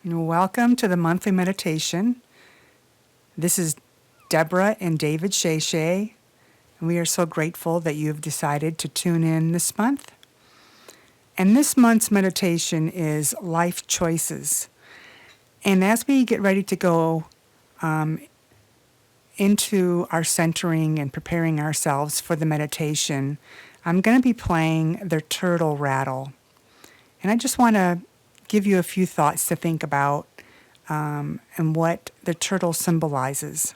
Welcome to the monthly meditation. This is Deborah and David Shea, and we are so grateful that you have decided to tune in this month. And this month's meditation is life choices. And as we get ready to go into our centering and preparing ourselves for the meditation, I'm going to be playing the turtle rattle. And I just want to give you a few thoughts to think about and what the turtle symbolizes.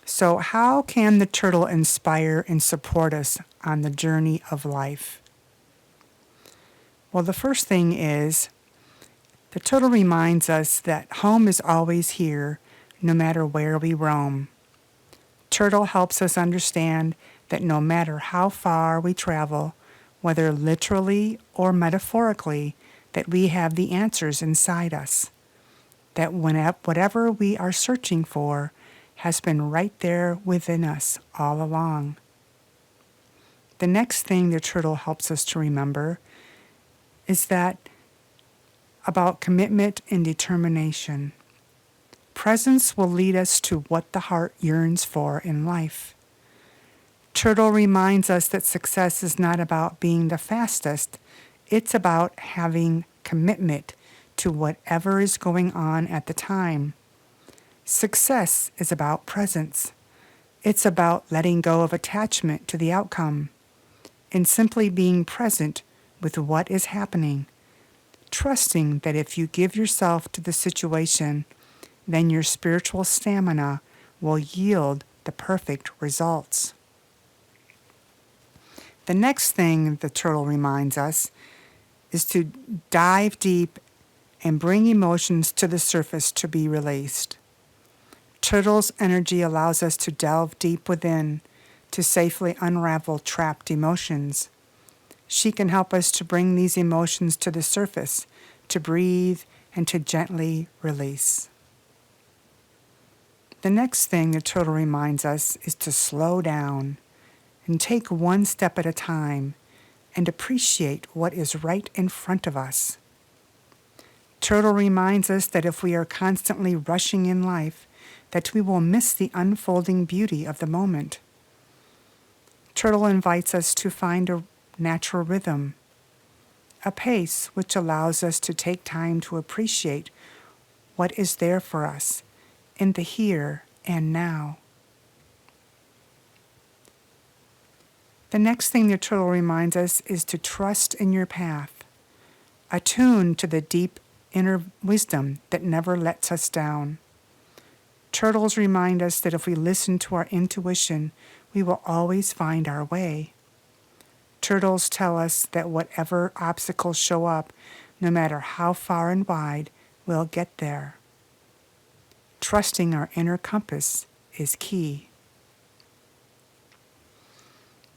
So how can the turtle inspire and support us on the journey of life? Well, the first thing is the turtle reminds us that home is always here, no matter where we roam. Turtle helps us understand that no matter how far we travel, whether literally or metaphorically, that we have the answers inside us, that whatever we are searching for has been right there within us all along. The next thing the turtle helps us to remember is that about commitment and determination. Presence will lead us to what the heart yearns for in life. Turtle reminds us that success is not about being the fastest. It's about having commitment to whatever is going on at the time. Success is about presence. It's about letting go of attachment to the outcome and simply being present with what is happening, trusting that if you give yourself to the situation, then your spiritual stamina will yield the perfect results. The next thing the turtle reminds us is to dive deep and bring emotions to the surface to be released. Turtle's energy allows us to delve deep within to safely unravel trapped emotions. She can help us to bring these emotions to the surface, to breathe and to gently release. The next thing the turtle reminds us is to slow down and take one step at a time and appreciate what is right in front of us. Turtle reminds us that if we are constantly rushing in life, that we will miss the unfolding beauty of the moment. Turtle invites us to find a natural rhythm, a pace which allows us to take time to appreciate what is there for us in the here and now. The next thing the turtle reminds us is to trust in your path, attune to the deep inner wisdom that never lets us down. Turtles remind us that if we listen to our intuition, we will always find our way. Turtles tell us that whatever obstacles show up, no matter how far and wide, we'll get there. Trusting our inner compass is key.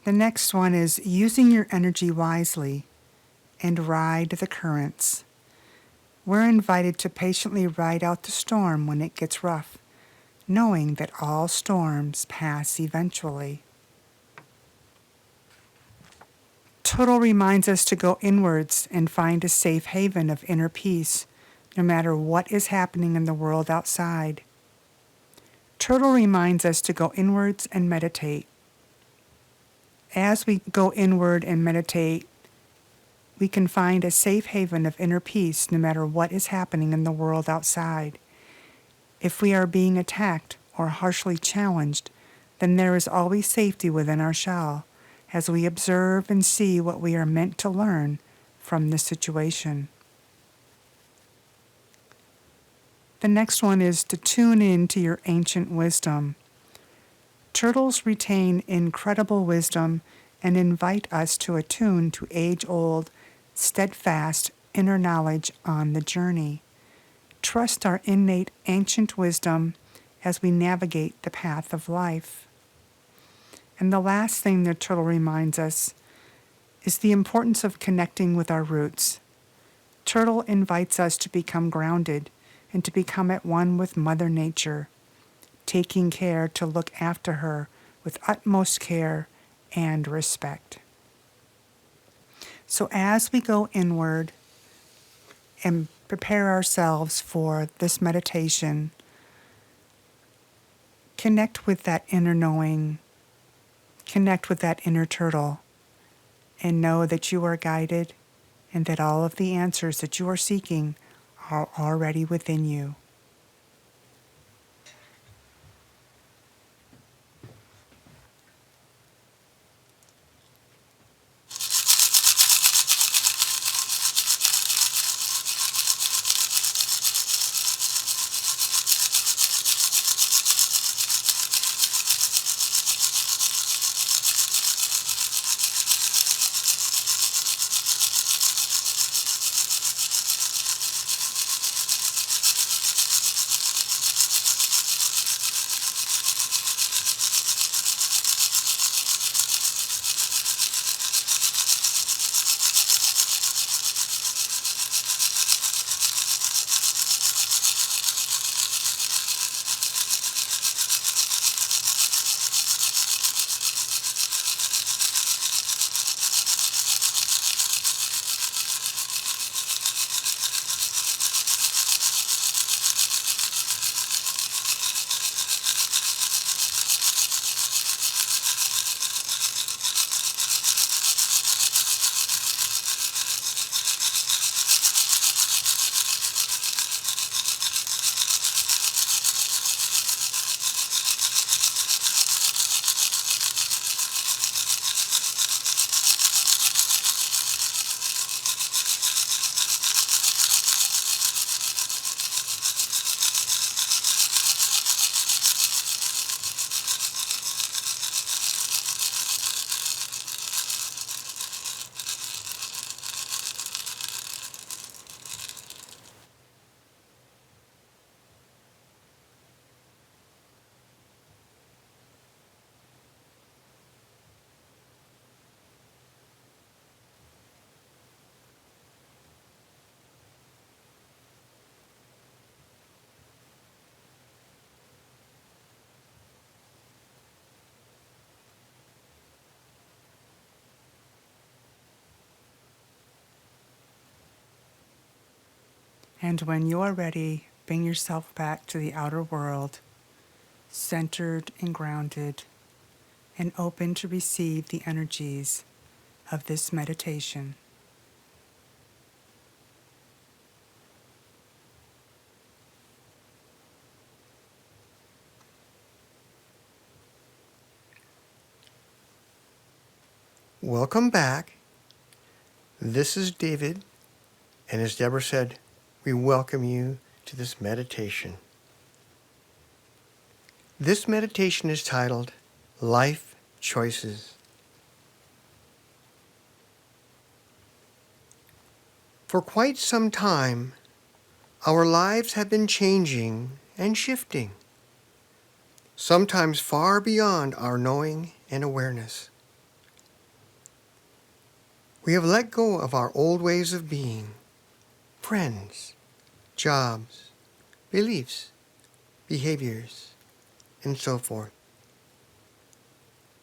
The next one is using your energy wisely and ride the currents. We're invited to patiently ride out the storm when it gets rough, knowing that all storms pass eventually. Turtle reminds us to go inwards and find a safe haven of inner peace, no matter what is happening in the world outside. Turtle reminds us to go inwards and meditate. As we go inward and meditate, we can find a safe haven of inner peace no matter what is happening in the world outside. If we are being attacked or harshly challenged, then there is always safety within our shell as we observe and see what we are meant to learn from the situation. The next one is to tune in to your ancient wisdom. Turtles retain incredible wisdom and invite us to attune to age-old, steadfast inner knowledge on the journey. Trust our innate ancient wisdom as we navigate the path of life. And the last thing the turtle reminds us is the importance of connecting with our roots. Turtle invites us to become grounded and to become at one with Mother Nature, taking care to look after her with utmost care and respect. So as we go inward and prepare ourselves for this meditation, connect with that inner knowing, connect with that inner turtle, and know that you are guided and that all of the answers that you are seeking are already within you. And when you are ready, bring yourself back to the outer world, centered and grounded, and open to receive the energies of this meditation. Welcome back. This is David, and as Deborah said, we welcome you to this meditation. This meditation is titled Life Choices. For quite some time, our lives have been changing and shifting, sometimes far beyond our knowing and awareness. We have let go of our old ways of being, friends, jobs, beliefs, behaviors, and so forth,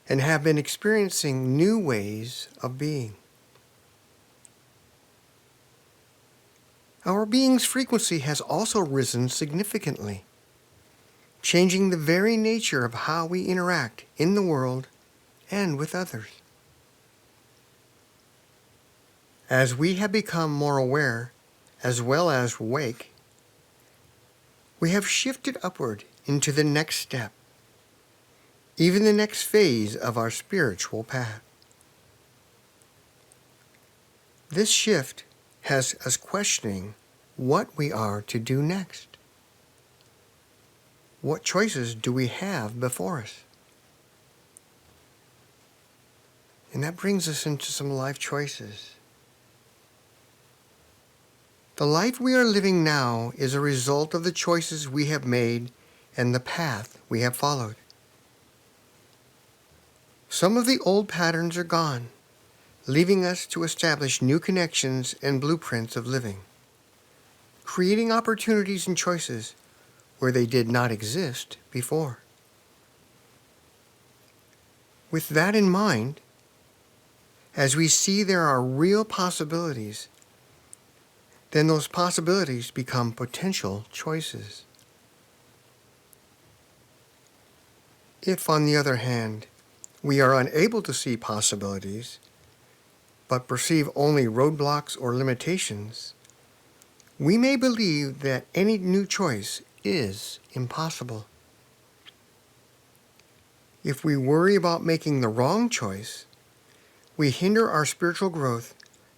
and have been experiencing new ways of being. Our being's frequency has also risen significantly, changing the very nature of how we interact in the world and with others. As we have become more aware, as well as awake, we have shifted upward into the next step, even the next phase of our spiritual path. This shift has us questioning what we are to do next. What choices do we have before us? And that brings us into some life choices. The life we are living now is a result of the choices we have made and the path we have followed. Some of the old patterns are gone, leaving us to establish new connections and blueprints of living, creating opportunities and choices where they did not exist before. With that in mind, as we see there are real possibilities, then those possibilities become potential choices. If, on the other hand, we are unable to see possibilities, but perceive only roadblocks or limitations, we may believe that any new choice is impossible. If we worry about making the wrong choice, we hinder our spiritual growth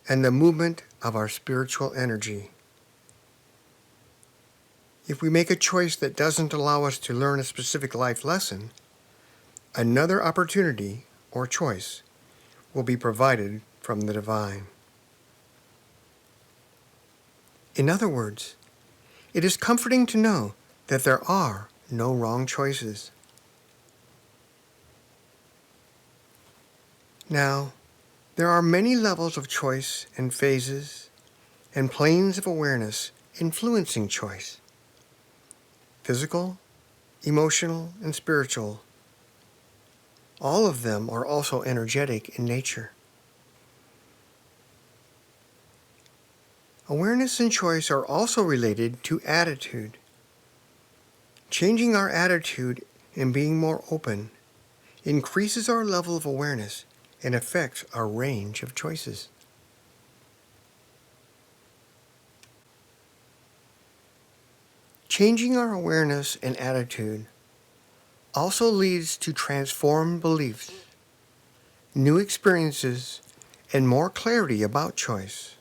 and the movement of our spiritual energy. If we make a choice that doesn't allow us to learn a specific life lesson, another opportunity or choice will be provided from the divine. In other words, it is comforting to know that there are no wrong choices. Now, there are many levels of choice and phases and planes of awareness influencing choice. Physical, emotional, and spiritual. All of them are also energetic in nature. Awareness and choice are also related to attitude. Changing our attitude and being more open increases our level of awareness and affects our range of choices. Changing our awareness and attitude also leads to transformed beliefs, new experiences, and more clarity about choice.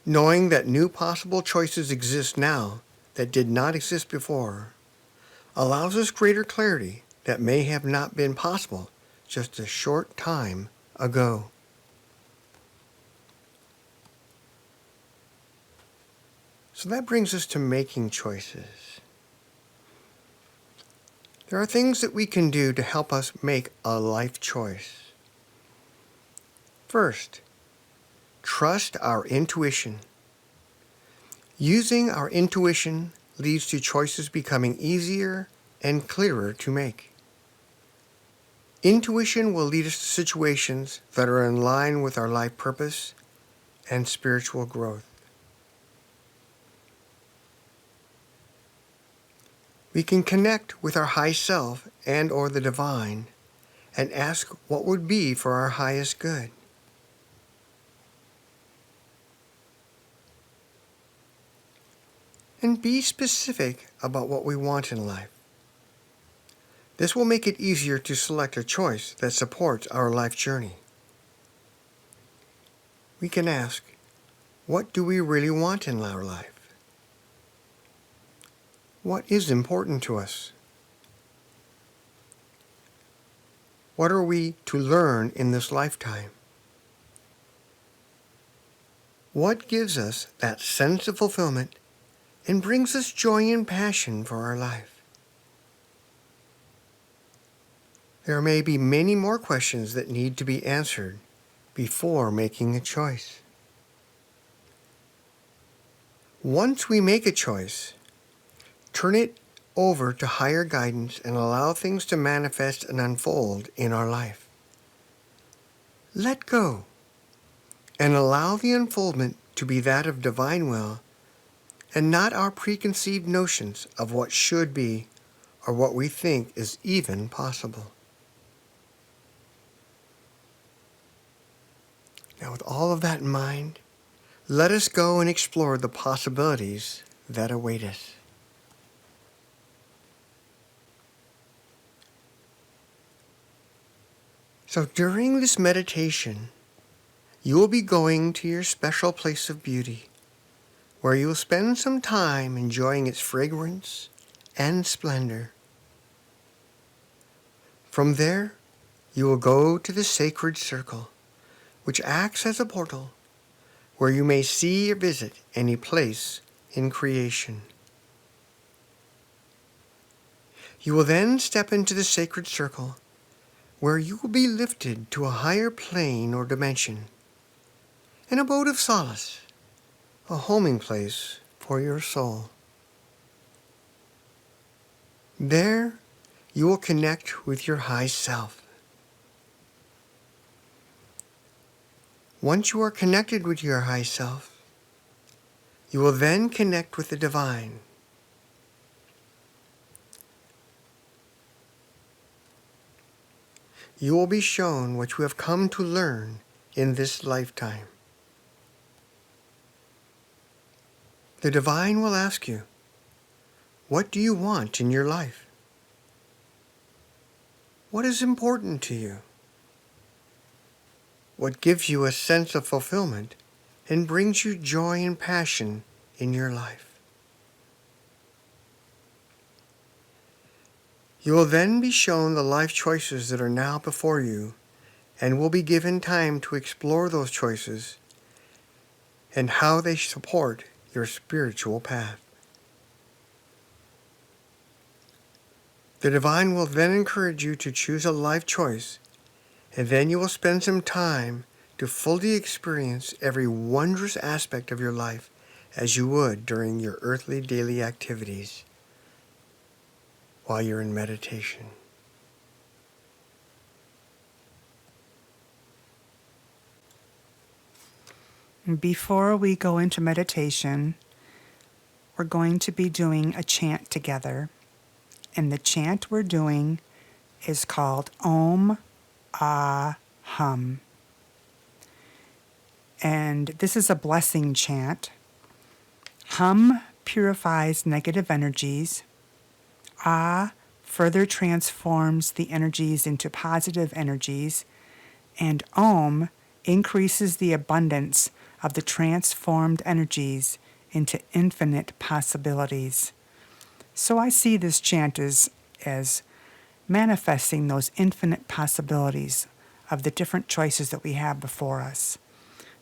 Knowing that new possible choices exist now that did not exist before allows us greater clarity that may have not been possible just a short time ago. So that brings us to making choices. There are things that we can do to help us make a life choice. First, trust our intuition. Using our intuition leads to choices becoming easier and clearer to make. Intuition will lead us to situations that are in line with our life purpose and spiritual growth. We can connect with our high self and or the divine and ask what would be for our highest good. And be specific about what we want in life. This will make it easier to select a choice that supports our life journey. We can ask, what do we really want in our life? What is important to us? What are we to learn in this lifetime? What gives us that sense of fulfillment and brings us joy and passion for our life? There may be many more questions that need to be answered before making a choice. Once we make a choice, turn it over to higher guidance and allow things to manifest and unfold in our life. Let go and allow the unfoldment to be that of divine will and not our preconceived notions of what should be or what we think is even possible. Now, with all of that in mind, let us go and explore the possibilities that await us. So during this meditation, you will be going to your special place of beauty, where you will spend some time enjoying its fragrance and splendor. From there, you will go to the sacred circle, which acts as a portal where you may see or visit any place in creation. You will then step into the sacred circle where you will be lifted to a higher plane or dimension, an abode of solace, a homing place for your soul. There, you will connect with your high self. Once you are connected with your high self, You will then connect with the divine. You will be shown what you have come to learn in this lifetime. The divine will ask you, what do you want in your life? What is important to you? What gives you a sense of fulfillment and brings you joy and passion in your life? You will then be shown the life choices that are now before you and will be given time to explore those choices and how they support your spiritual path. The divine will then encourage you to choose a life choice, and then you will spend some time to fully experience every wondrous aspect of your life as you would during your earthly daily activities while you're in meditation. Before we go into meditation, we're going to be doing a chant together. And the chant we're doing is called Om Ah Hum. And this is a blessing chant. Hum purifies negative energies. Ah further transforms the energies into positive energies. And Om increases the abundance of the transformed energies into infinite possibilities. So I see this chant as manifesting those infinite possibilities of the different choices that we have before us.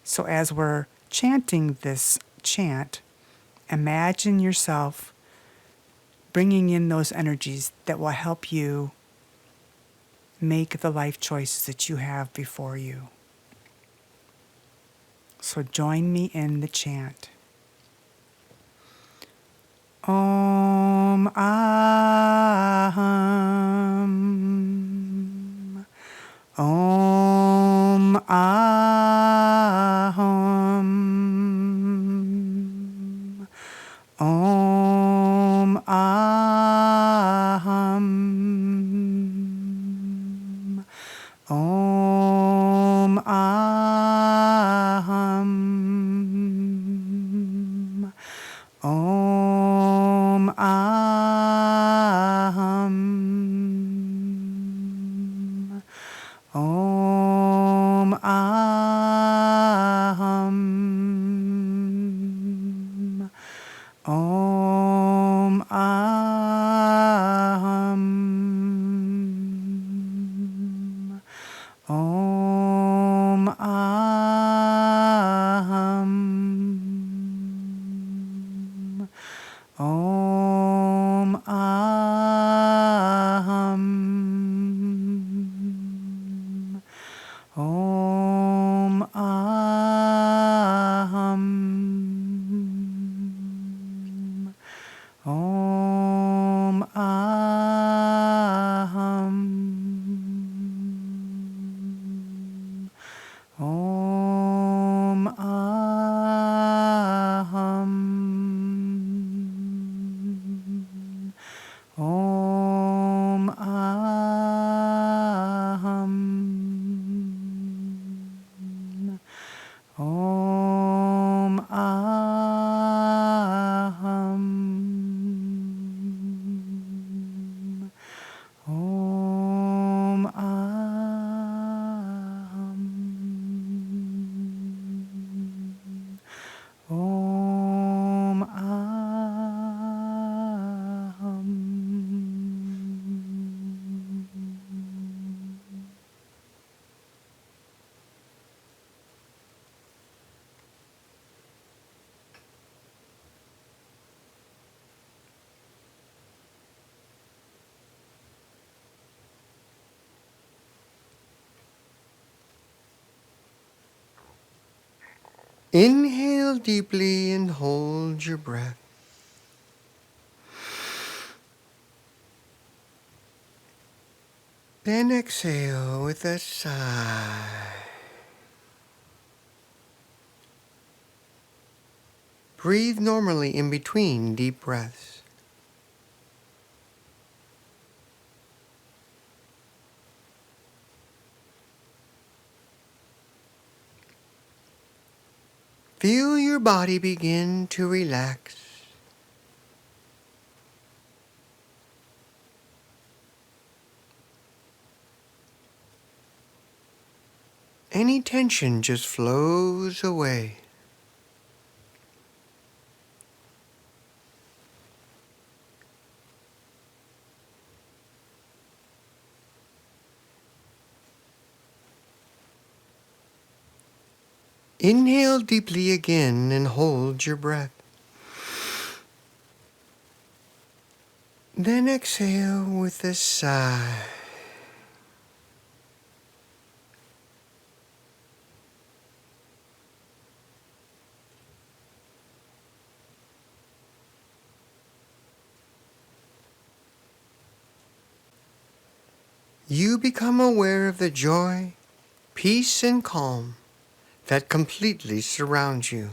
So as we're chanting this chant, imagine yourself bringing in those energies that will help you make the life choices that you have before you. So join me in the chant. Om Aham. Om Aham. Om Aham. Om Aham. Om Aham. Om Aham. Om Aham. Om Aham. Om Aham. Om Aham. Om Aham. Om Aham. Om Aham. Om Aham. Om Aham. Om Aham. Inhale deeply and hold your breath. Then exhale with a sigh. Breathe normally in between deep breaths. Feel your body begin to relax. Any tension just flows away. Inhale deeply again and hold your breath. Then exhale with a sigh. You become aware of the joy, peace, and calm that completely surrounds you.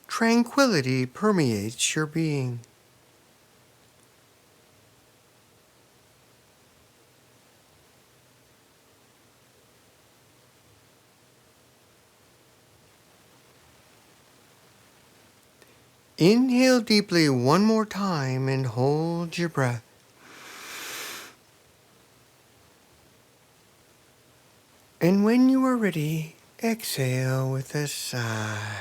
Tranquility permeates your being. Inhale deeply one more time and hold your breath. And when you are ready, exhale with a sigh.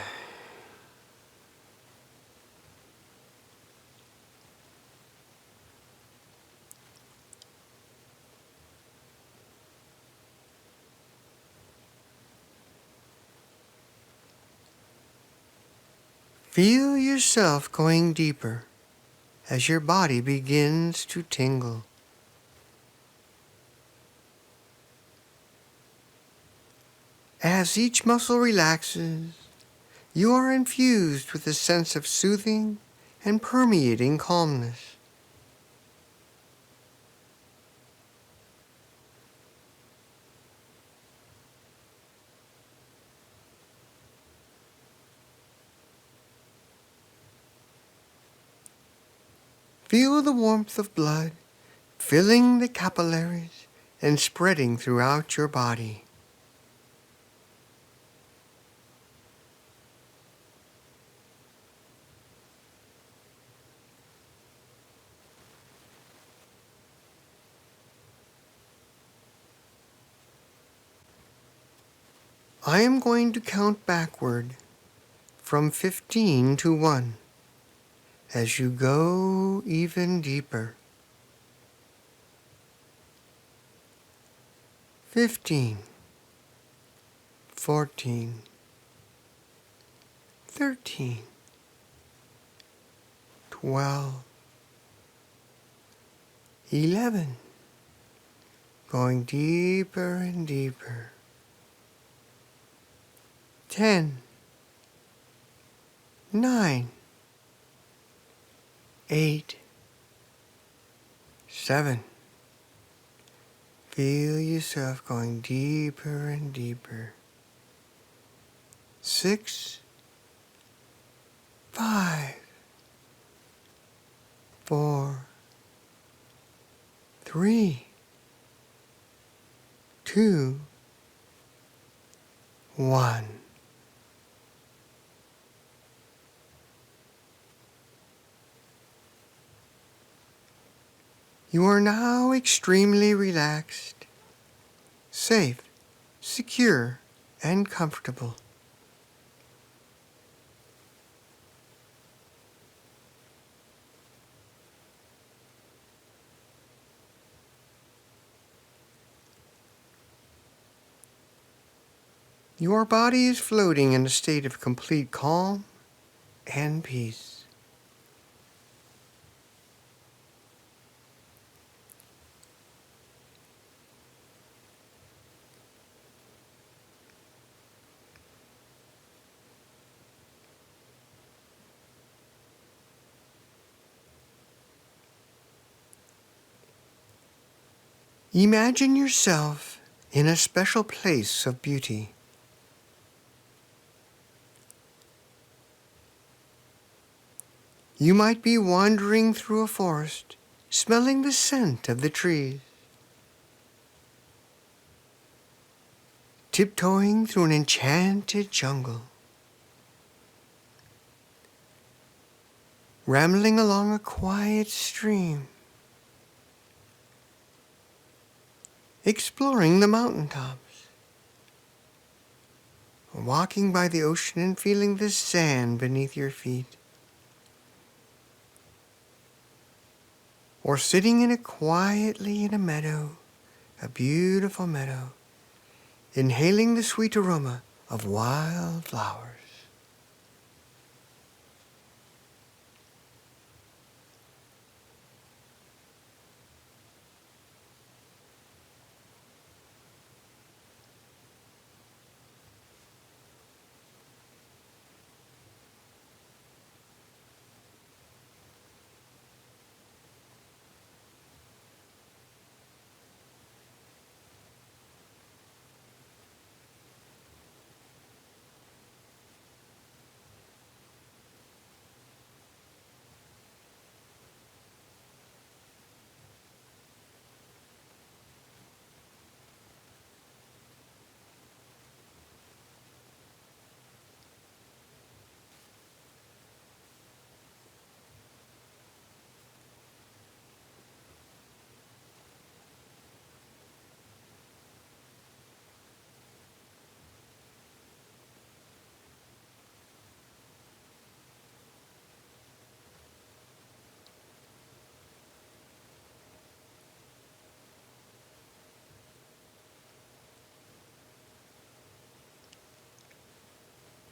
Feel yourself going deeper as your body begins to tingle. As each muscle relaxes, you are infused with a sense of soothing and permeating calmness. Feel the warmth of blood filling the capillaries and spreading throughout your body. I am going to count backward from 15 to 1 as you go even deeper. 15, 14, 13, 12, 11, going deeper and deeper. 10, 9, 8, 7. Feel yourself going deeper and deeper. 6, 5, 4, 3, 2, 1. You are now extremely relaxed, safe, secure, and comfortable. Your body is floating in a state of complete calm and peace. Imagine yourself in a special place of beauty. You might be wandering through a forest, smelling the scent of the trees, tiptoeing through an enchanted jungle, rambling along a quiet stream, exploring the mountaintops, walking by the ocean and feeling the sand beneath your feet, or sitting quietly in a meadow, a beautiful meadow, inhaling the sweet aroma of wild flowers.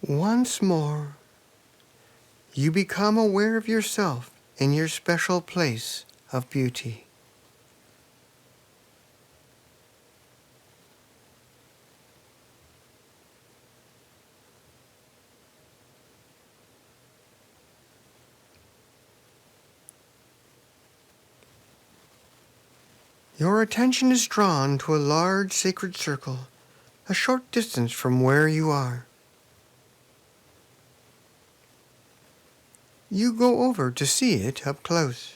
Once more, you become aware of yourself in your special place of beauty. Your attention is drawn to a large sacred circle, a short distance from where you are. You go over to see it up close.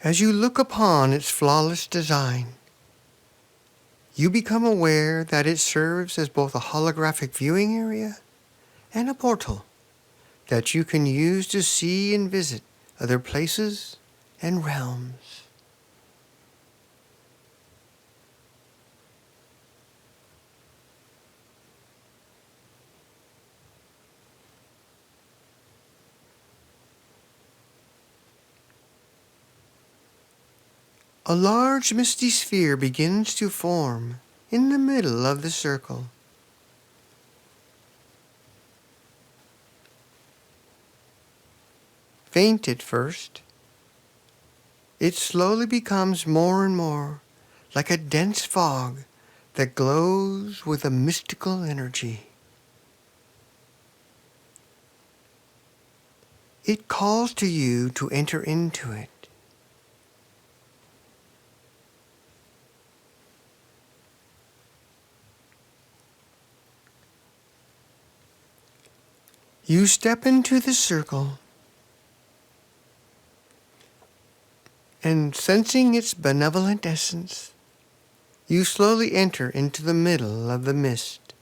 As you look upon its flawless design, you become aware that it serves as both a holographic viewing area and a portal that you can use to see and visit other places and realms. A large misty sphere begins to form in the middle of the circle. Faint at first, it slowly becomes more and more like a dense fog that glows with a mystical energy. It calls to you to enter into it. You step into the circle, and sensing its benevolent essence, you slowly enter into the middle of the mist.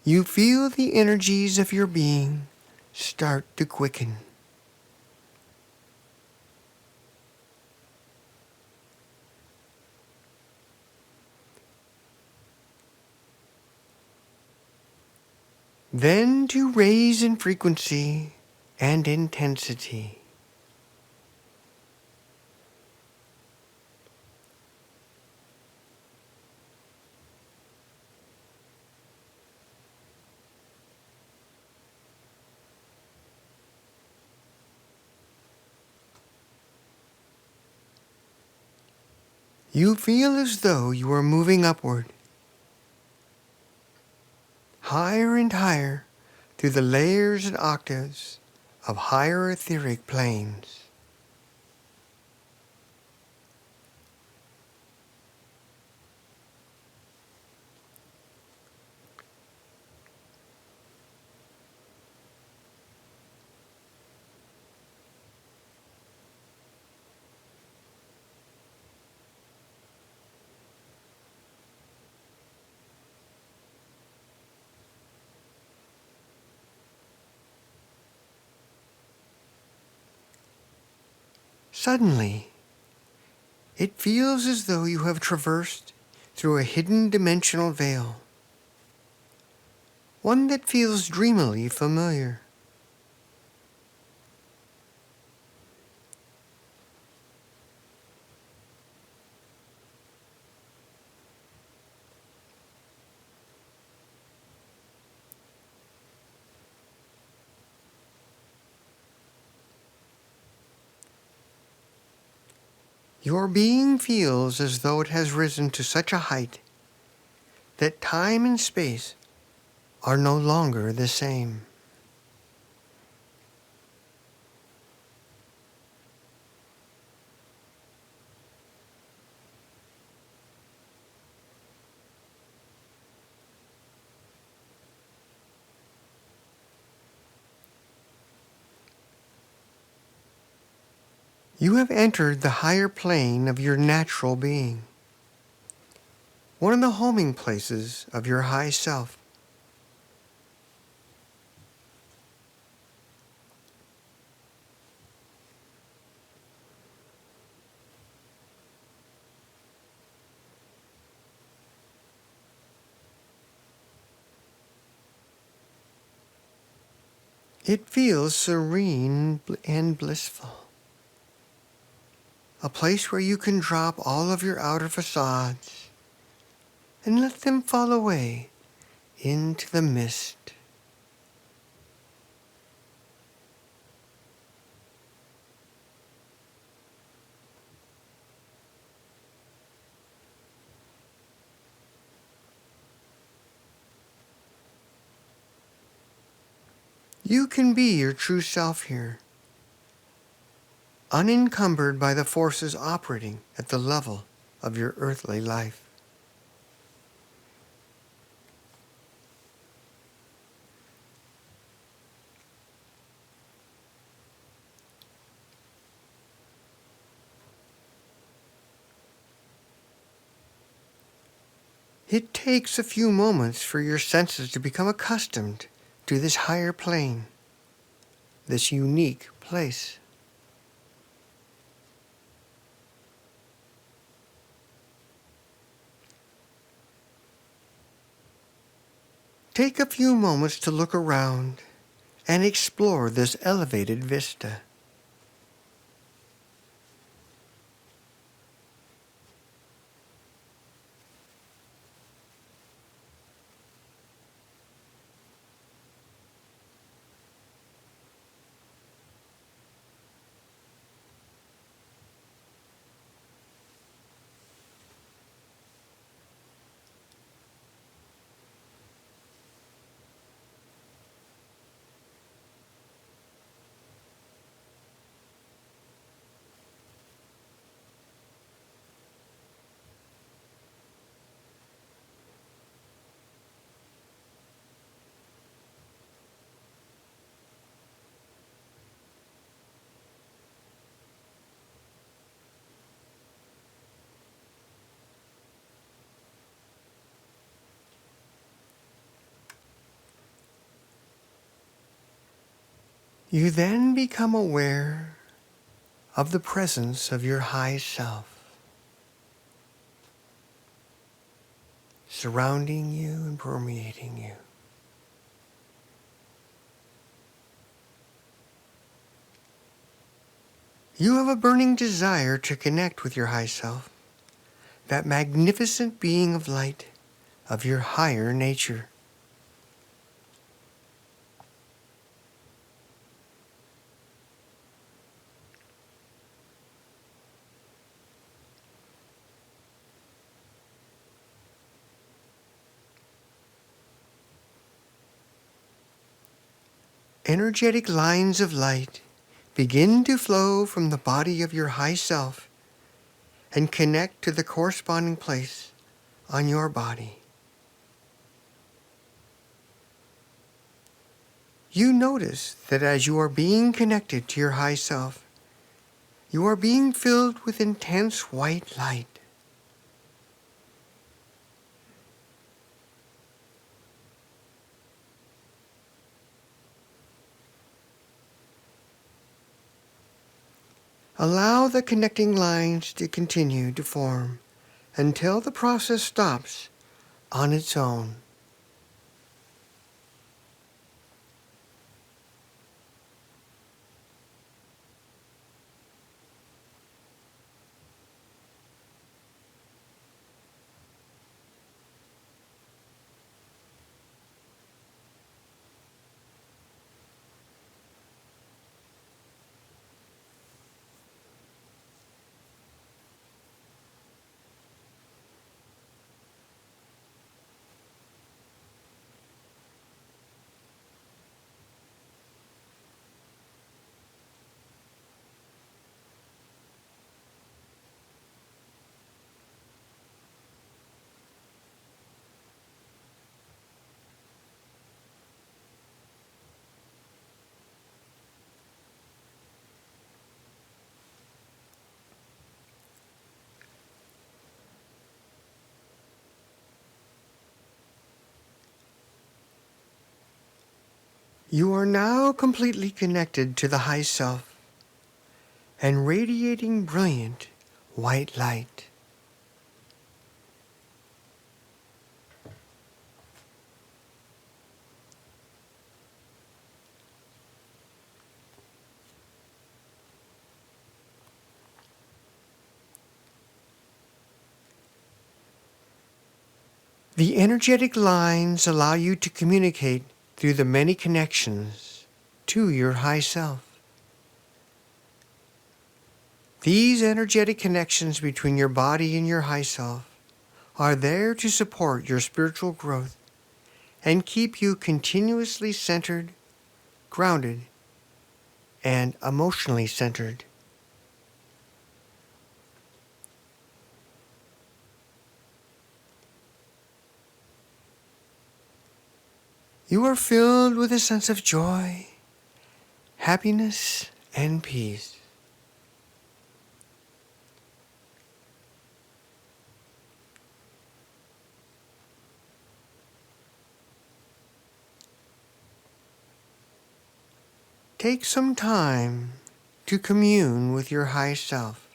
You feel the energies of your being start to quicken. Then to raise in frequency and intensity. You feel as though you are moving upward, higher and higher through the layers and octaves of higher etheric planes. Suddenly, it feels as though you have traversed through a hidden dimensional veil, one that feels dreamily familiar. Your being feels as though it has risen to such a height that time and space are no longer the same. You have entered the higher plane of your natural being, one of the homing places of your high self. It feels serene and blissful, a place where you can drop all of your outer facades and let them fall away into the mist. You can be your true self here, unencumbered by the forces operating at the level of your earthly life. It takes a few moments for your senses to become accustomed to this higher plane, this unique place. Take a few moments to look around and explore this elevated vista. You then become aware of the presence of your high self, surrounding you and permeating you. You have a burning desire to connect with your high self, that magnificent being of light of your higher nature. energetic lines of light begin to flow from the body of your high self and connect to the corresponding place on your body. You notice that as you are being connected to your high self, you are being filled with intense white light. Allow the connecting lines to continue to form until the process stops on its own. You are now completely connected to the high self and radiating brilliant white light. The energetic lines allow you to communicate through the many connections to your high self. These energetic connections between your body and your high self are there to support your spiritual growth and keep you continuously centered, grounded, and emotionally centered. You are filled with a sense of joy, happiness, and peace. Take some time to commune with your high self.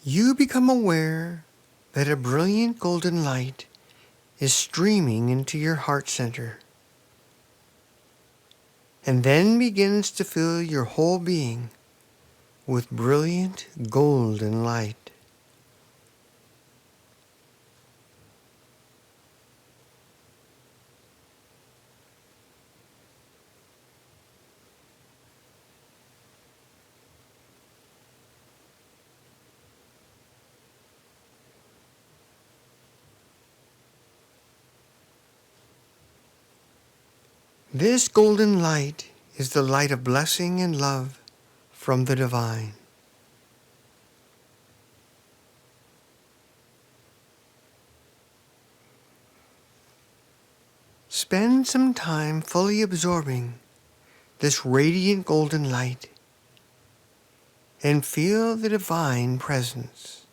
You become aware that a brilliant golden light is streaming into your heart center and then begins to fill your whole being with brilliant golden light. This golden light is the light of blessing and love from the divine. Spend some time fully absorbing this radiant golden light and feel the divine presence.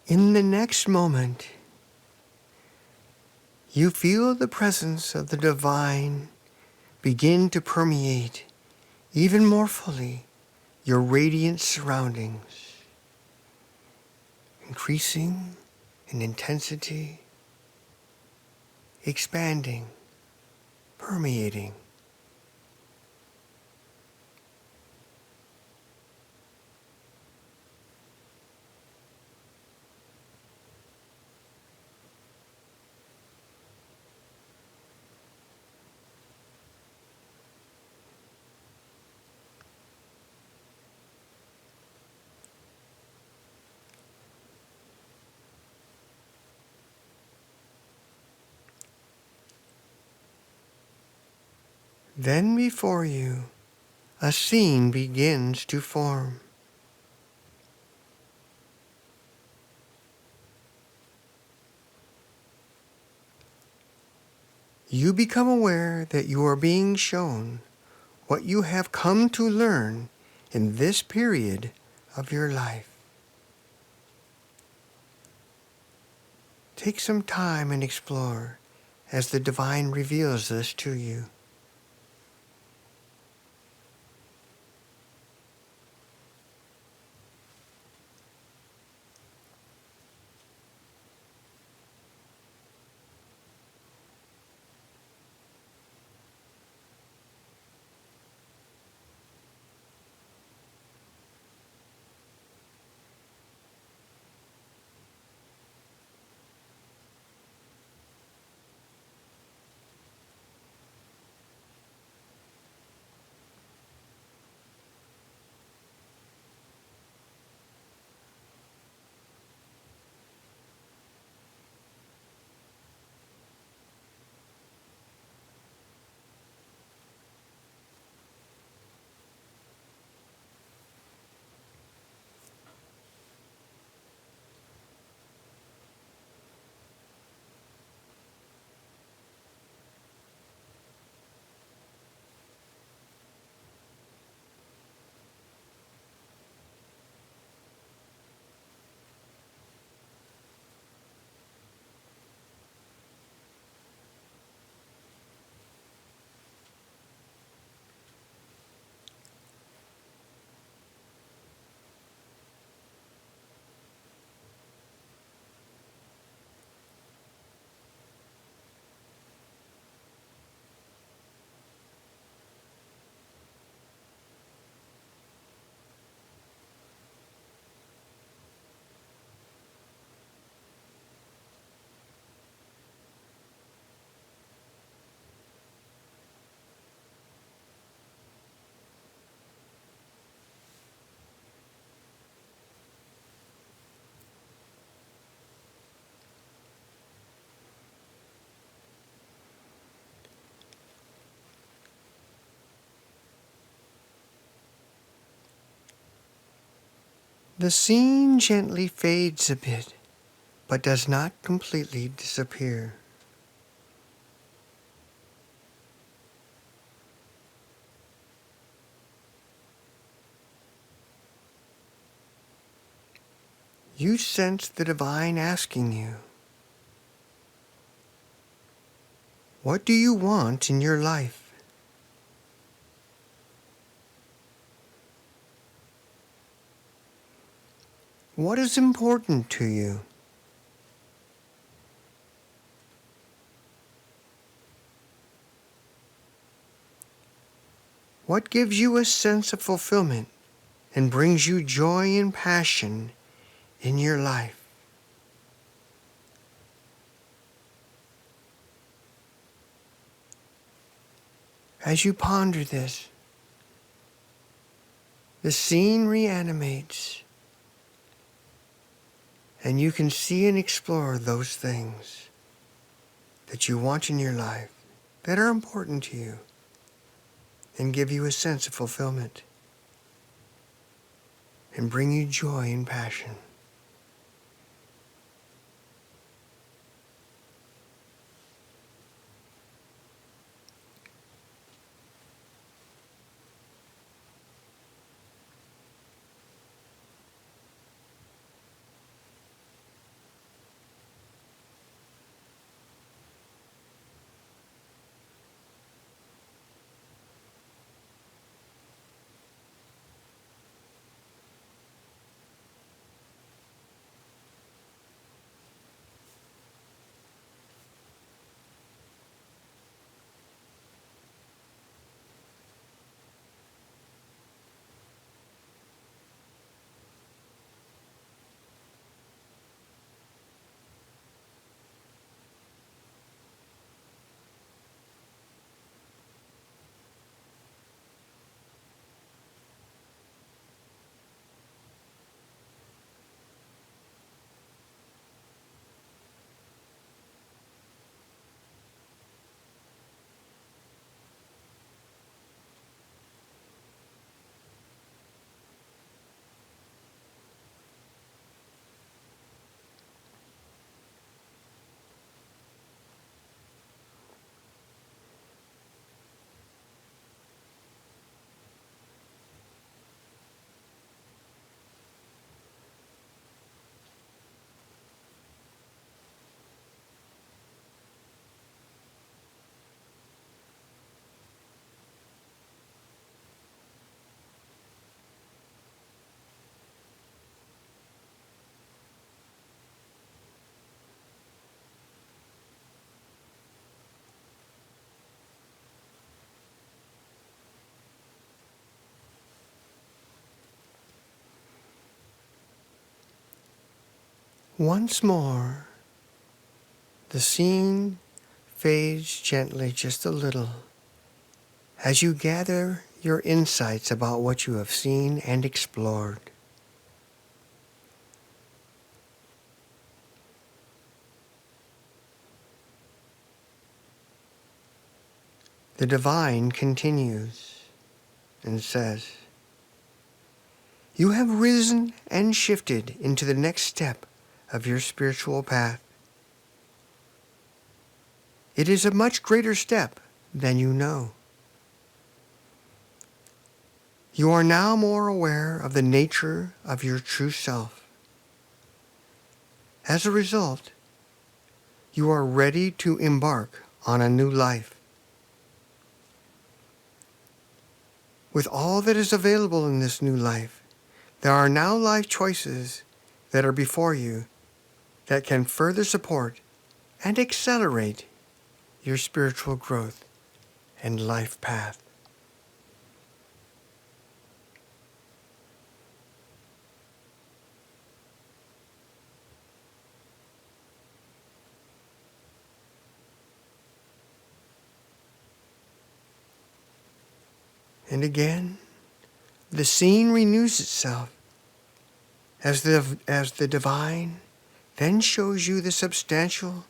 In the next moment, you feel the presence of the divine begin to permeate even more fully your radiant surroundings, increasing in intensity, expanding, permeating. Then before you, a scene begins to form. You become aware that you are being shown what you have come to learn in this period of your life. Take some time and explore as the divine reveals this to you. The scene gently fades a bit, but does not completely disappear. you sense the divine asking you, what do you want in your life? What is important to you? What gives you a sense of fulfillment and brings you joy and passion in your life? As you ponder this, the scene reanimates, and you can see and explore those things that you want in your life that are important to you and give you a sense of fulfillment and bring you joy and passion. Once more, the scene fades gently just a little as you gather your insights about what you have seen and explored. The divine continues and says, you have risen and shifted into the next step of your spiritual path. It is a much greater step than you know. You are now more aware of the nature of your true self. As a result, you are ready to embark on a new life. With all that is available in this new life, there are now life choices that are before you that can further support and accelerate your spiritual growth and life path. And again, the scene renews itself as the divine then shows you the substantial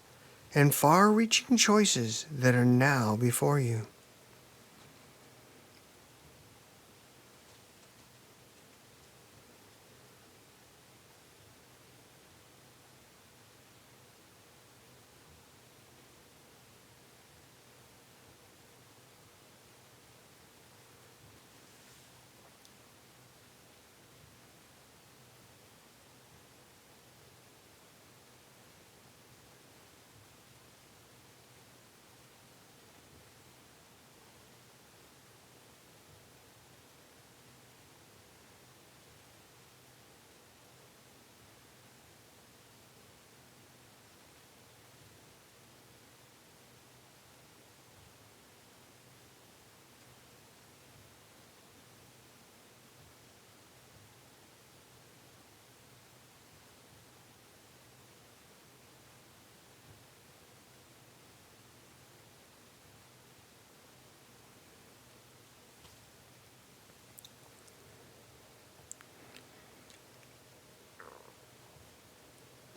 and far-reaching choices that are now before you.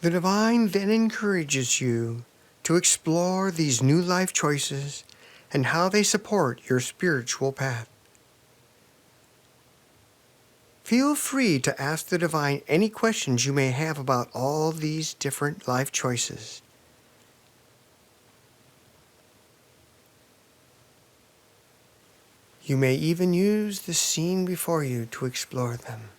The divine then encourages you to explore these new life choices and how they support your spiritual path. Feel free to ask the divine any questions you may have about all these different life choices. You may even use the scene before you to explore them.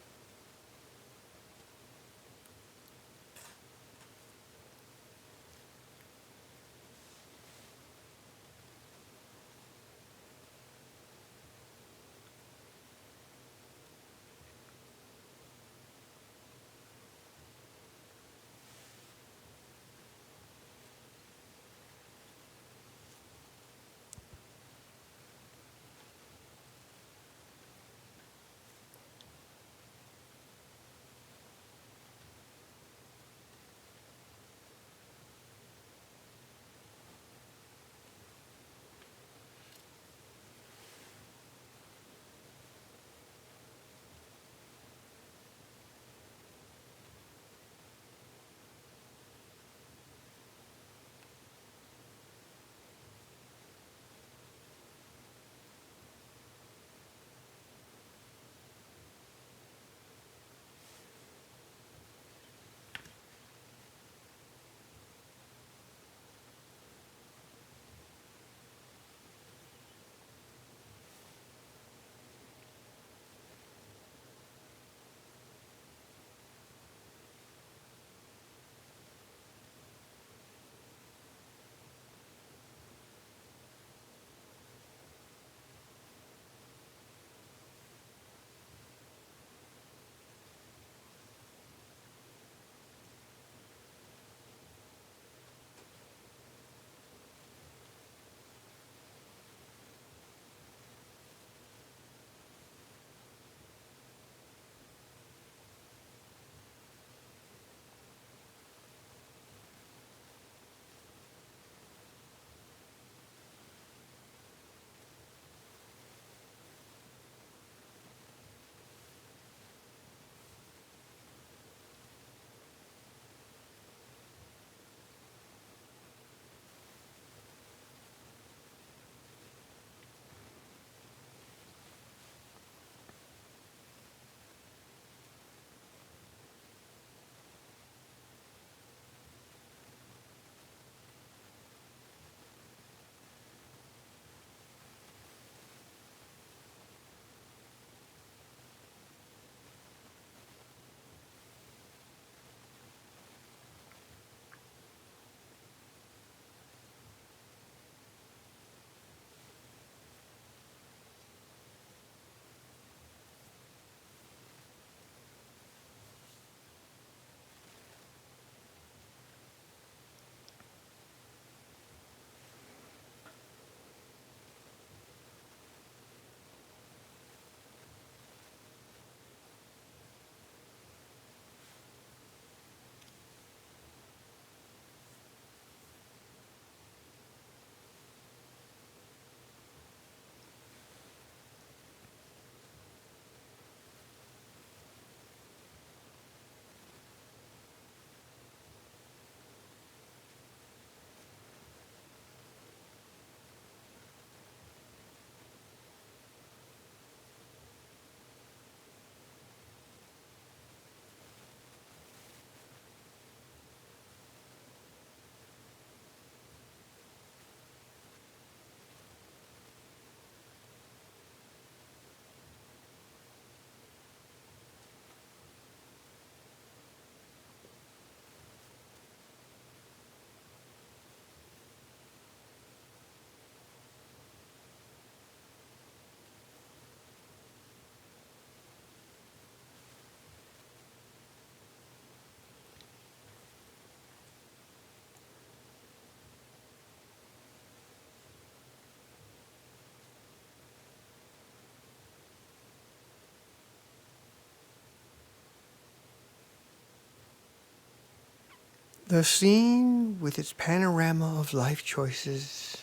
The scene, with its panorama of life choices,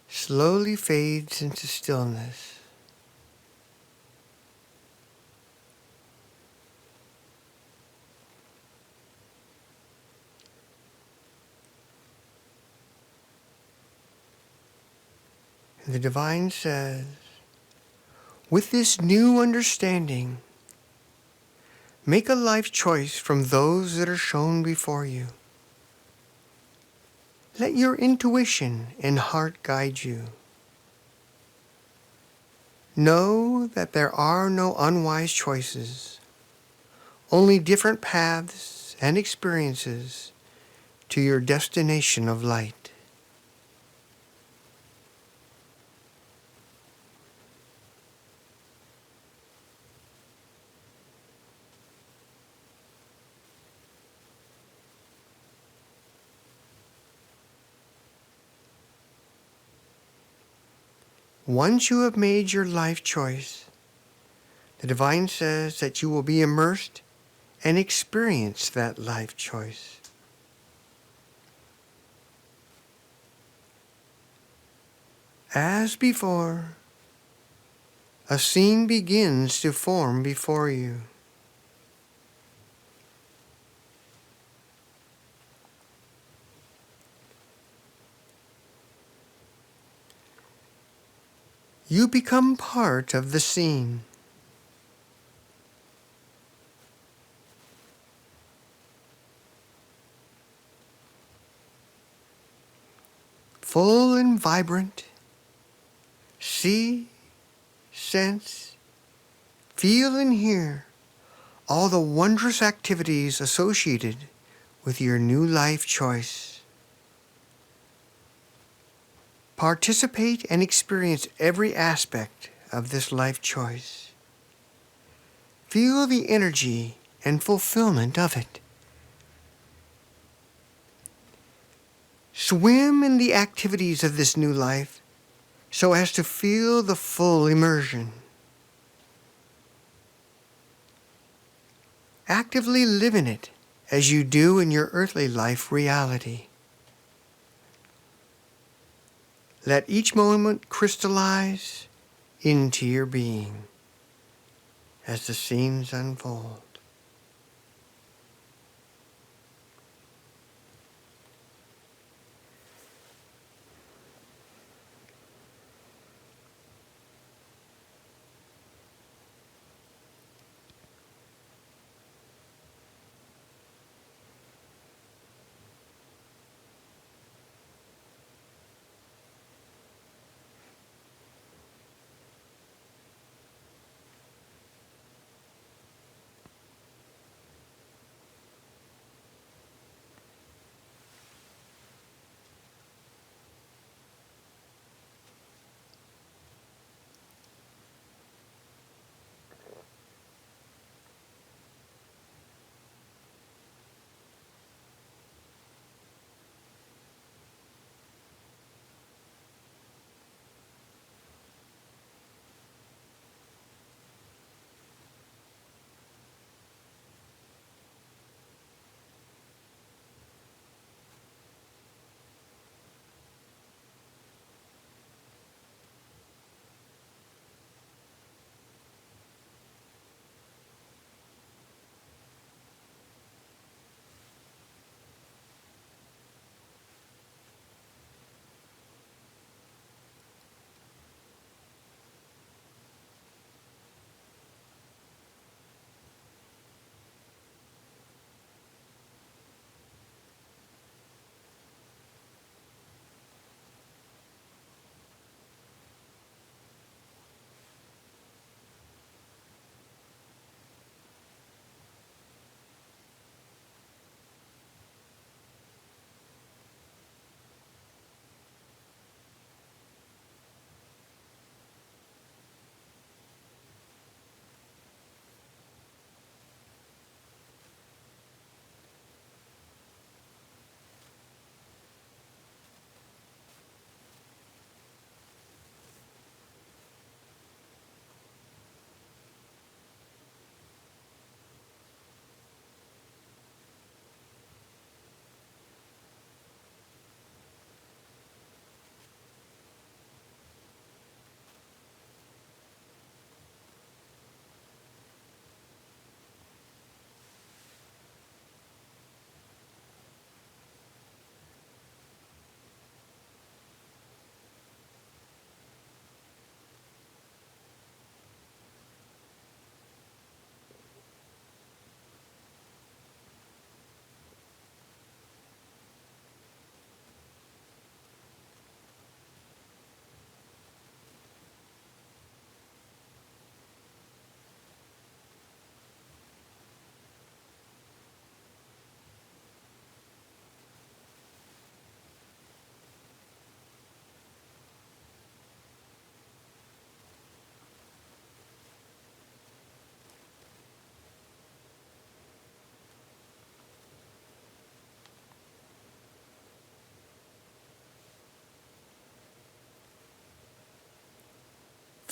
slowly fades into stillness. The divine says, with this new understanding, make a life choice from those that are shown before you. Let your intuition and heart guide you. Know that there are no unwise choices, only different paths and experiences to your destination of light. Once you have made your life choice, the divine says that you will be immersed and experience that life choice. As before, a scene begins to form before you. You become part of the scene. Full and vibrant, see, sense, feel and hear all the wondrous activities associated with your new life choice. Participate and experience every aspect of this life choice. Feel the energy and fulfillment of it. Swim in the activities of this new life so as to feel the full immersion. Actively live in it as you do in your earthly life reality. Let each moment crystallize into your being as the scenes unfold.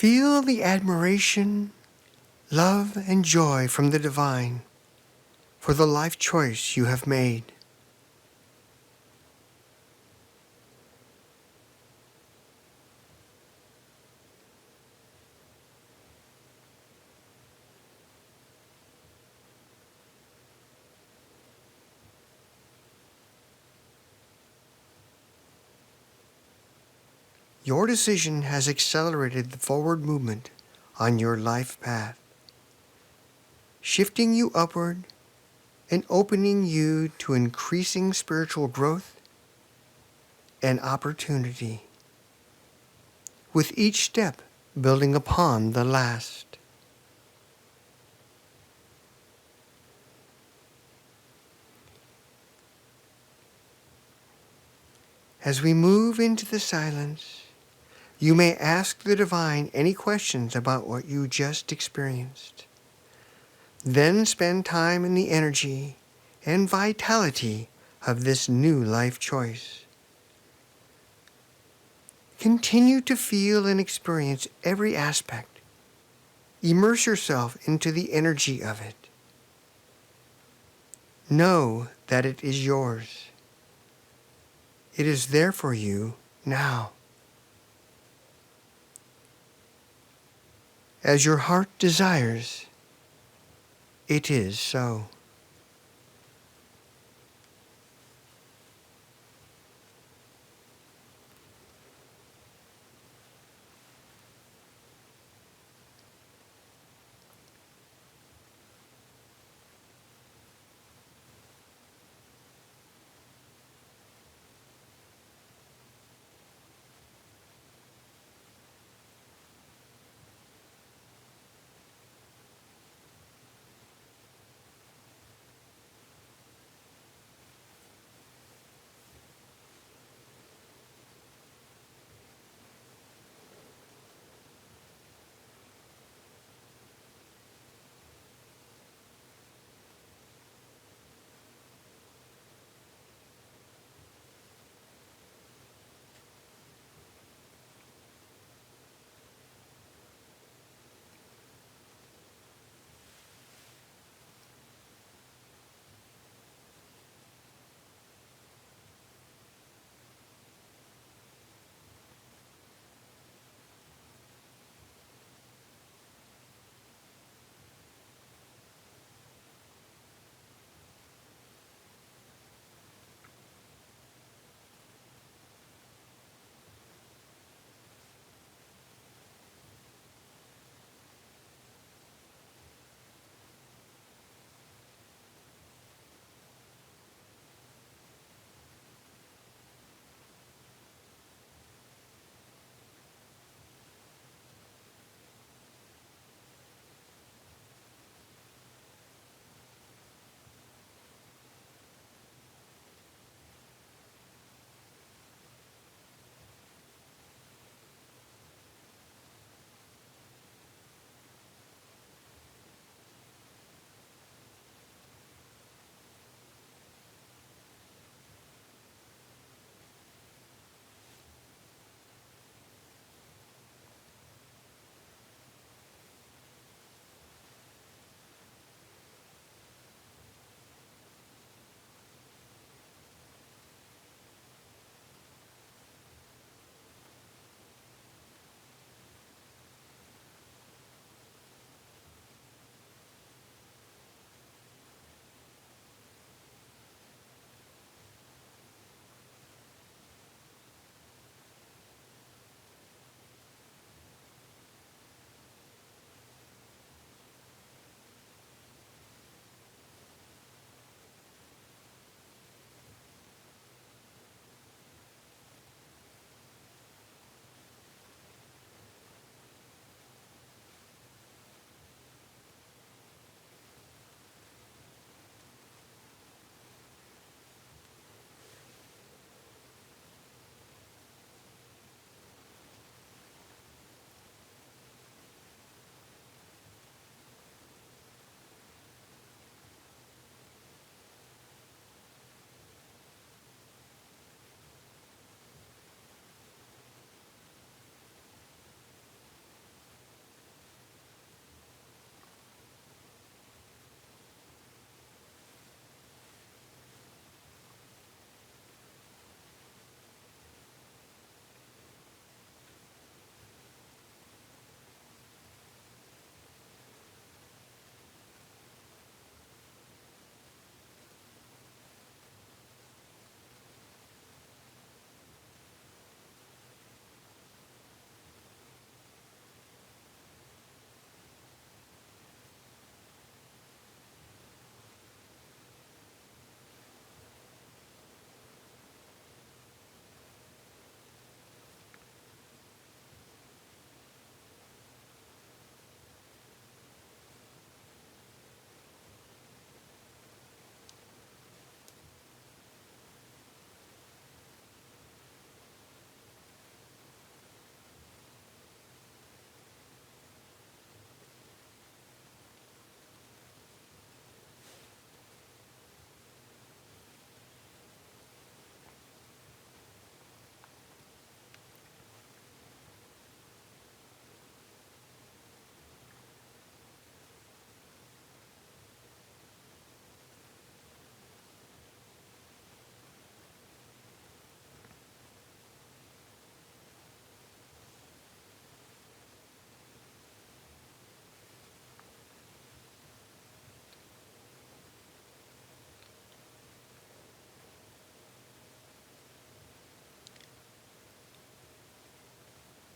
Feel the admiration, love, and joy from the divine for the life choice you have made. Your decision has accelerated the forward movement on your life path, shifting you upward and opening you to increasing spiritual growth and opportunity, with each step building upon the last. As we move into the silence, you may ask the divine any questions about what you just experienced. Then spend time in the energy and vitality of this new life choice. Continue to feel and experience every aspect. Immerse yourself into the energy of it. Know that it is yours. It is there for you now. As your heart desires, it is so.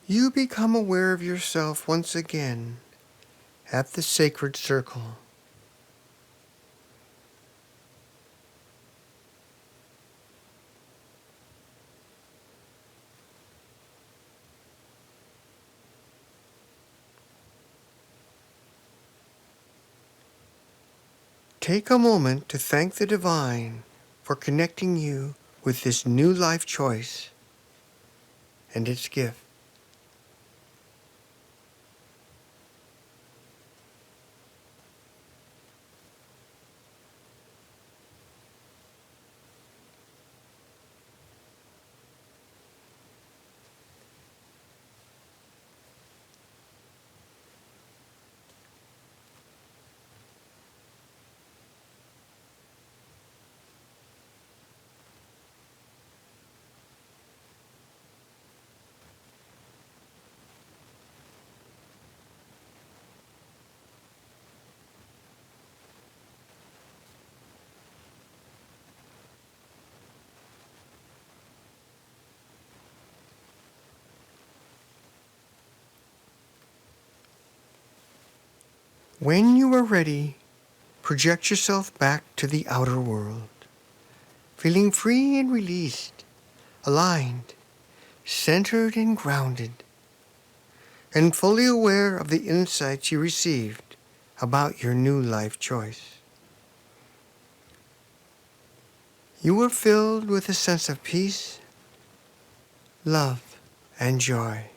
you become aware of yourself once again at the sacred circle. Take a moment to thank the divine for connecting you with this new life choice and its gift. When you are ready, project yourself back to the outer world, feeling free and released, aligned, centered and grounded, and fully aware of the insights you received about your new life choice. You are filled with a sense of peace, love, and joy.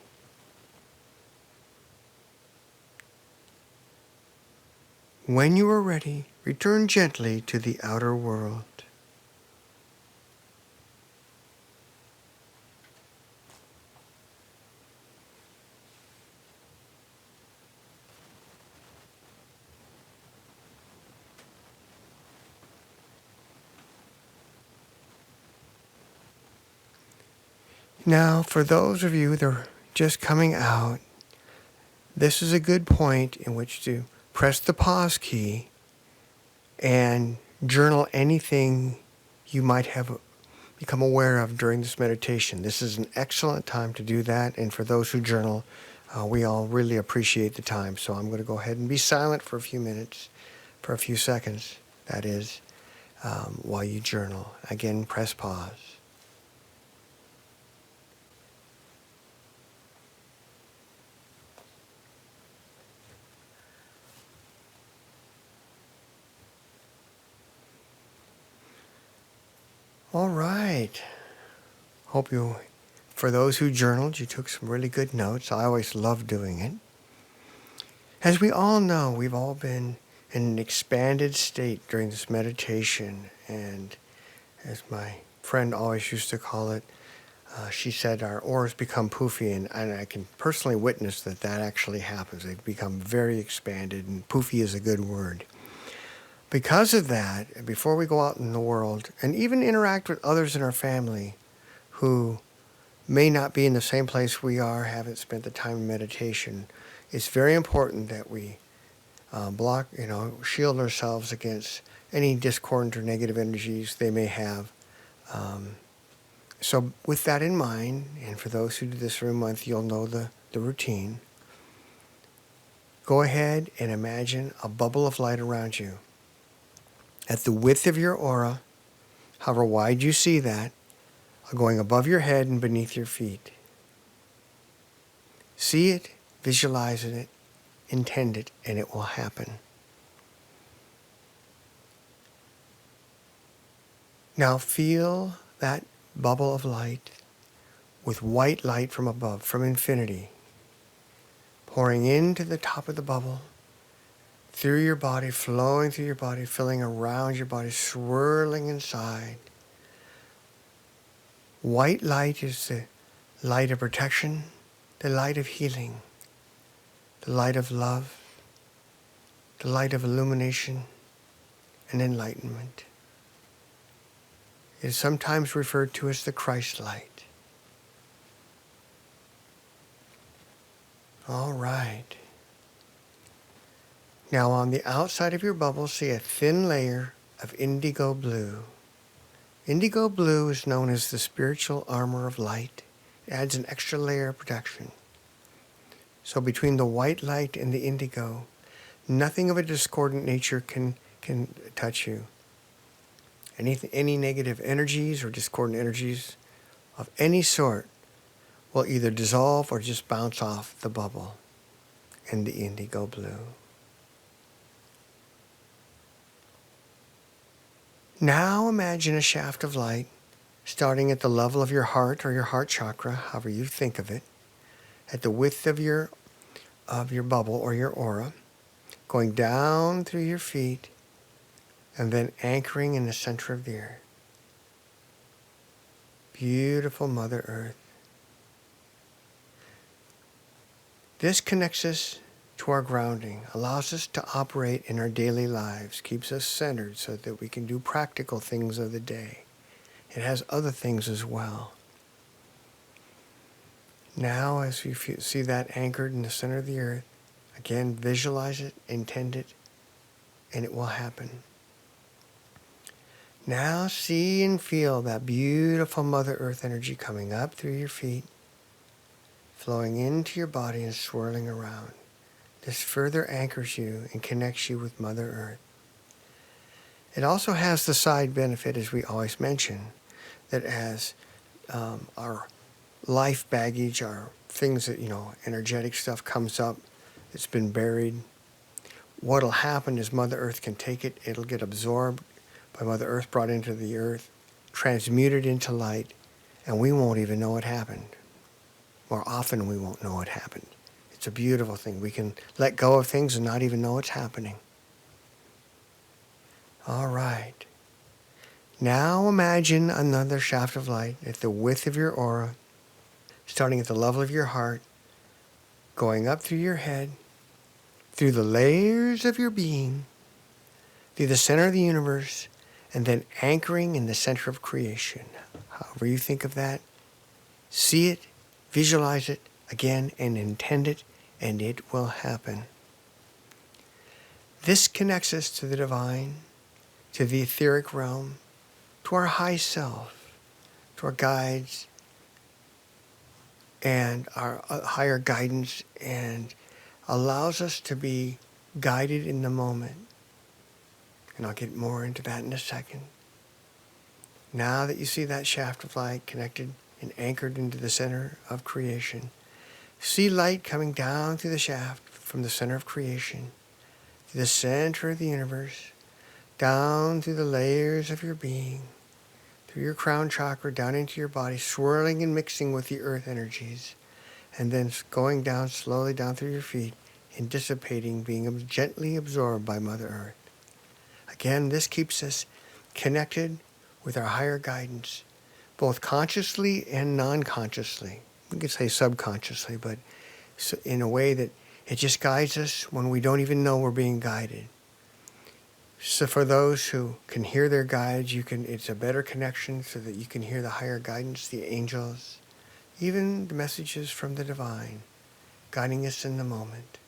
When you are ready, return gently to the outer world. Now, for those of you that are just coming out, this is a good point in which to press the pause key and journal anything you might have become aware of during this meditation. This is an excellent time to do that, and for those who journal, we all really appreciate the time. So I'm going to go ahead and be silent for a few minutes, for a few seconds, that is, while you journal. Again, press pause. All right. Hope you, for those who journaled, you took some really good notes. I always love doing it. As we all know, we've all been in an expanded state during this meditation, and as my friend always used to call it, she said our auras become poofy, and I can personally witness that that actually happens. They become very expanded, and poofy is a good word. Because of that, before we go out in the world and even interact with others in our family who may not be in the same place we are, haven't spent the time in meditation, it's very important that we shield ourselves against any discordant or negative energies they may have. So with that in mind, and for those who do this for a month, you'll know the routine. Go ahead and imagine a bubble of light around you. At the width of your aura, however wide you see that, going above your head and beneath your feet. See it, visualize it, intend it, and it will happen. Now feel that bubble of light with white light from above, from infinity, pouring into the top of the bubble, through your body, flowing through your body, filling around your body, swirling inside. White light is the light of protection, the light of healing, the light of love, the light of illumination and enlightenment. It is sometimes referred to as the Christ light. All right. Now on the outside of your bubble, see a thin layer of indigo blue. Indigo blue is known as the spiritual armor of light. It adds an extra layer of protection. So between the white light and the indigo, nothing of a discordant nature can touch you. Any negative energies or discordant energies of any sort will either dissolve or just bounce off the bubble in the indigo blue. Now imagine a shaft of light starting at the level of your heart or your heart chakra, however you think of it, at the width of your bubble or your aura, going down through your feet and then anchoring in the center of the earth. Beautiful Mother Earth. This connects us to our grounding, allows us to operate in our daily lives, keeps us centered so that we can do practical things of the day. It has other things as well. Now, as you see that anchored in the center of the earth, again, visualize it, intend it, and it will happen. Now see and feel that beautiful Mother Earth energy coming up through your feet, flowing into your body and swirling around. This further anchors you and connects you with Mother Earth. It also has the side benefit, as we always mention, that as our life baggage, our things that, energetic stuff comes up, it's been buried, what'll happen is Mother Earth can take it, it'll get absorbed by Mother Earth, brought into the earth, transmuted into light, and we won't even know it happened. More often we won't know it happened. It's a beautiful thing. We can let go of things and not even know it's happening. All right. Now imagine another shaft of light at the width of your aura, starting at the level of your heart, going up through your head, through the layers of your being, through the center of the universe, and then anchoring in the center of creation. However you think of that, see it, visualize it again, and intend it, and it will happen. This connects us to the divine, to the etheric realm, to our high self, to our guides, and our higher guidance, and allows us to be guided in the moment. And I'll get more into that in a second. Now that you see that shaft of light connected and anchored into the center of creation, see light coming down through the shaft from the center of creation, to the center of the universe, down through the layers of your being, through your crown chakra, down into your body, swirling and mixing with the earth energies, and then going down slowly down through your feet and dissipating, being gently absorbed by Mother Earth. Again, this keeps us connected with our higher guidance, both consciously and non-consciously. We could say subconsciously, but in a way that it just guides us when we don't even know we're being guided. So for those who can hear their guides, it's a better connection so that you can hear the higher guidance, the angels, even the messages from the divine, guiding us in the moment.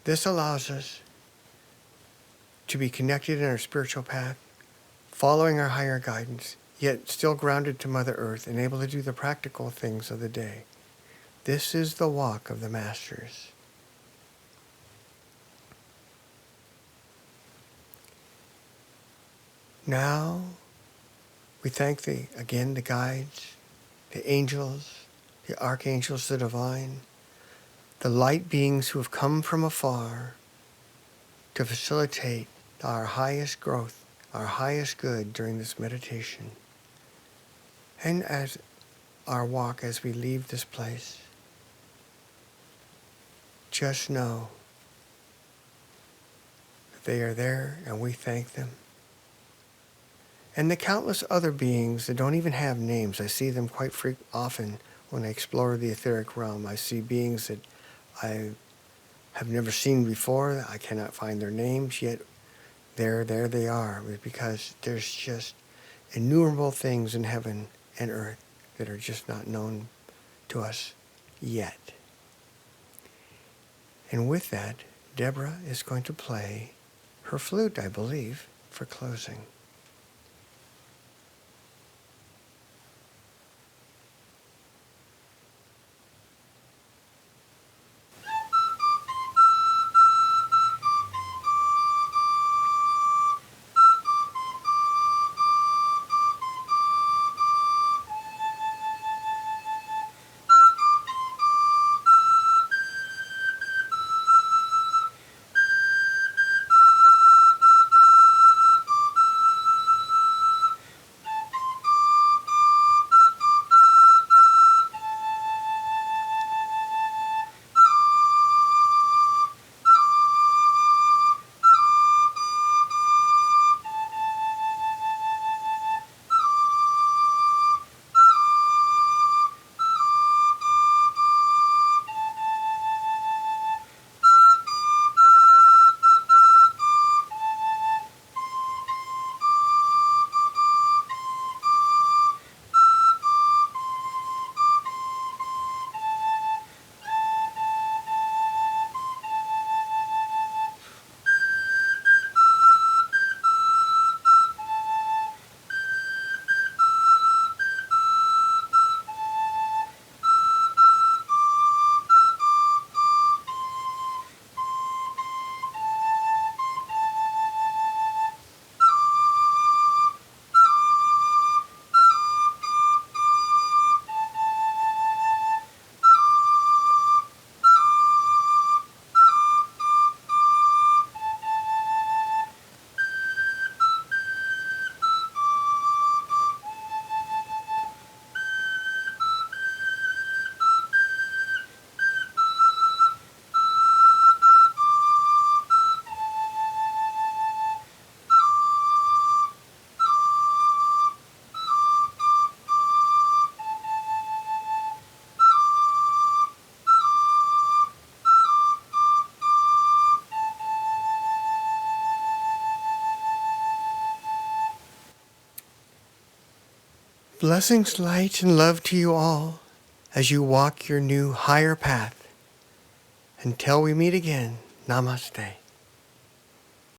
This allows us to be connected in our spiritual path, following our higher guidance, yet still grounded to Mother Earth and able to do the practical things of the day. This is the walk of the Masters. Now, we thank the guides, the angels, the archangels, the divine, the light beings who have come from afar to facilitate our highest growth, our highest good during this meditation. And as our walk, as we leave this place, just know that they are there and we thank them. And the countless other beings that don't even have names, I see them quite often when I explore the etheric realm. I see beings that I have never seen before. I cannot find their names, yet there they are, because there's just innumerable things in heaven and earth that are just not known to us yet. And with that, Deborah is going to play her flute, I believe, for closing. Blessings, light, and love to you all as you walk your new higher path. Until we meet again, namaste.